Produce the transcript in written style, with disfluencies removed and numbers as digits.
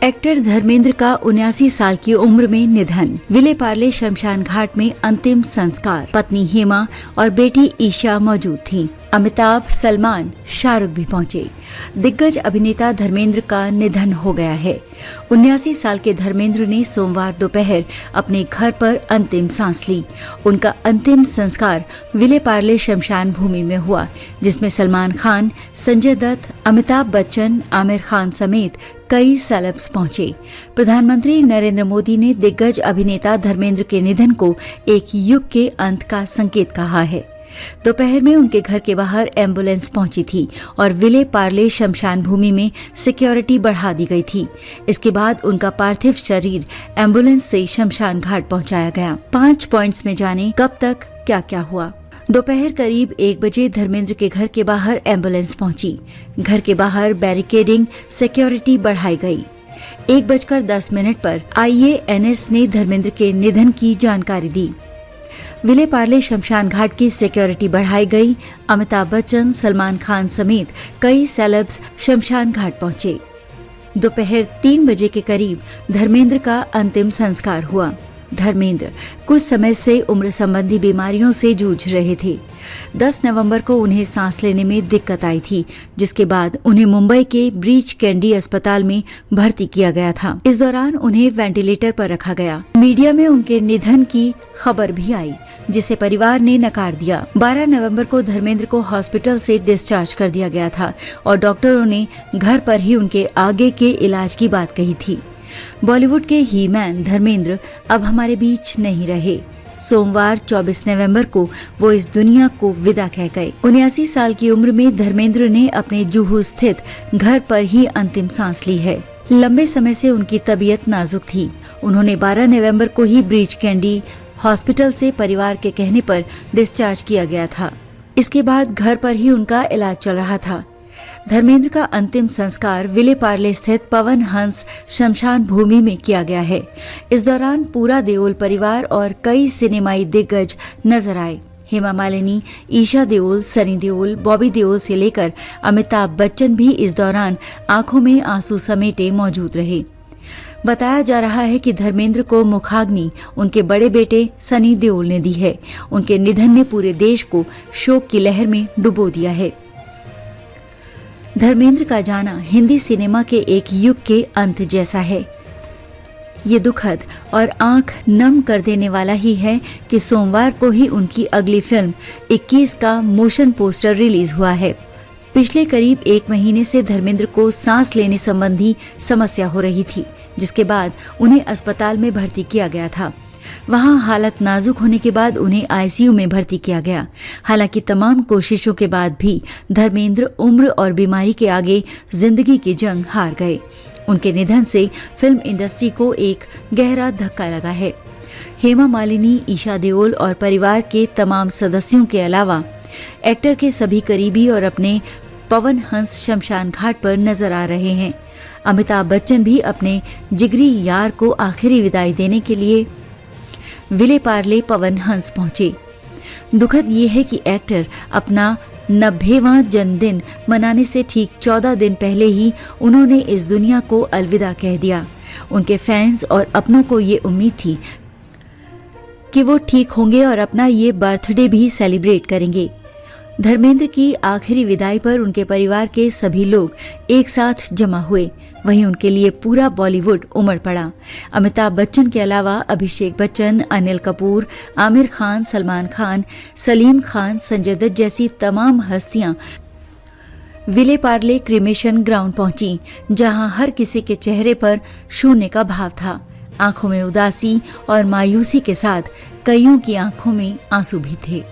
Actor Dharmendra का 79 साल की उम्र में निधन। विले पार्ले शमशान घाट में अंतिम संस्कार। पत्नी हेमा और बेटी ईशा मौजूद थीं। अमिताभ, सलमान, शाहरुख भी पहुंचे। दिग्गज अभिनेता धर्मेंद्र का निधन हो गया है। 79 साल के धर्मेंद्र ने सोमवार दोपहर अपने घर पर अंतिम सांस ली। उनका अंतिम संस्कार विले पार्ले शमशान भूमि में हुआ, जिसमें सलमान खान, संजय दत्त, अमिताभ बच्चन, आमिर खान समेत कई सेलेब्स पहुंचे। प्रधानमंत्री नरेंद्र मोदी ने दिग्गज अभिनेता धर्मेंद्र के निधन को एक युग के अंत का संकेत कहा है। दोपहर में उनके घर के बाहर एम्बुलेंस पहुंची थी और विले पार्ले शमशान भूमि में सिक्योरिटी बढ़ा दी गई थी। इसके बाद उनका पार्थिव शरीर एम्बुलेंस से शमशान घाट पहुंचाया गया। 5 पॉइंट्स में जाने कब तक क्या क्या हुआ। दोपहर करीब 1 बजे धर्मेंद्र के घर के बाहर एम्बुलेंस पहुंची। घर के बाहर बैरिकेडिंग, सिक्योरिटी बढ़ाई गई। 1:10 पर IANS ने धर्मेंद्र के निधन की जानकारी दी। विले पार्ले शमशान घाट की सिक्योरिटी बढ़ाई गई। अमिताभ बच्चन, सलमान खान समेत कई सेलेब्स शमशान घाट पहुंचे। दोपहर 3 बजे के करीब धर्मेंद्र का अंतिम संस्कार हुआ। धर्मेंद्र कुछ समय से उम्र संबंधी बीमारियों से जूझ रहे थे। 10 नवंबर को उन्हें सांस लेने में दिक्कत आई थी, जिसके बाद उन्हें मुंबई के ब्रीच कैंडी अस्पताल में भर्ती किया गया था। इस दौरान उन्हें वेंटिलेटर पर रखा गया। मीडिया में उनके निधन की खबर भी आई, जिसे परिवार ने नकार दिया। 12 नवंबर को धर्मेंद्र को हॉस्पिटल से डिस्चार्ज कर दिया गया था और डॉक्टरों ने घर पर ही उनके आगे के इलाज की बात कही थी। बॉलीवुड के ही मैन धर्मेंद्र अब हमारे बीच नहीं रहे। सोमवार 24 नवंबर को वो इस दुनिया को विदा कह गए। 79 साल की उम्र में धर्मेंद्र ने अपने जुहू स्थित घर पर ही अंतिम सांस ली है। लंबे समय से उनकी तबीयत नाजुक थी। उन्होंने 12 नवंबर को ही ब्रीच कैंडी हॉस्पिटल से परिवार के कहने पर डिस्चार्ज किया गया था। इसके बाद घर पर ही उनका इलाज चल रहा था। धर्मेंद्र का अंतिम संस्कार विले पार्ले स्थित पवन हंस शमशान भूमि में किया गया है। इस दौरान पूरा देओल परिवार और कई सिनेमाई दिग्गज नजर आए। हेमा मालिनी, ईशा देओल, सनी देओल, बॉबी देओल से लेकर अमिताभ बच्चन भी इस दौरान आंखों में आंसू समेटे मौजूद रहे। बताया जा रहा है कि धर्मेंद्र को मुखाग्नि उनके बड़े बेटे सनी देओल ने दी है। उनके निधन ने पूरे देश को शोक की लहर में डुबो दिया है। धर्मेंद्र का जाना हिंदी सिनेमा के एक युग के अंत जैसा है। ये दुखद और आंख नम कर देने वाला ही है कि सोमवार को ही उनकी अगली फिल्म 21 का मोशन पोस्टर रिलीज हुआ है। पिछले करीब 1 महीने से धर्मेंद्र को सांस लेने संबंधी समस्या हो रही थी, जिसके बाद उन्हें अस्पताल में भर्ती किया गया था। वहां हालत नाजुक होने के बाद उन्हें ICU में भर्ती किया गया। हालांकि तमाम कोशिशों के बाद भी धर्मेंद्र उम्र और बीमारी के आगे जिंदगी की जंग हार गए। उनके निधन से फिल्म इंडस्ट्री को एक गहरा धक्का लगा है। हेमा मालिनी, ईशा देओल और परिवार के तमाम सदस्यों के अलावा एक्टर के सभी करीबी और अपने पवन हंस शमशान घाट पर नजर आ रहे हैं। अमिताभ बच्चन भी अपने जिगरी यार को आखिरी विदाई देने के लिए विले पार्ले पवन हंस पहुंचे। दुखद ये है कि एक्टर अपना 90वां जन्मदिन मनाने से ठीक 14 दिन पहले ही उन्होंने इस दुनिया को अलविदा कह दिया। उनके फैंस और अपनों को ये उम्मीद थी कि वो ठीक होंगे और अपना ये बर्थडे भी सेलिब्रेट करेंगे। धर्मेंद्र की आखिरी विदाई पर उनके परिवार के सभी लोग एक साथ जमा हुए। वहीं उनके लिए पूरा बॉलीवुड उमड़ पड़ा। अमिताभ बच्चन के अलावा अभिषेक बच्चन, अनिल कपूर, आमिर खान, सलमान खान, सलीम खान, संजय दत्त जैसी तमाम हस्तियां विले पार्ले क्रिमेशन ग्राउंड पहुंची, जहां हर किसी के चेहरे पर शून्य का भाव था। आंखों में उदासी और मायूसी के साथ कईयों की आंखों में आंसू भी थे।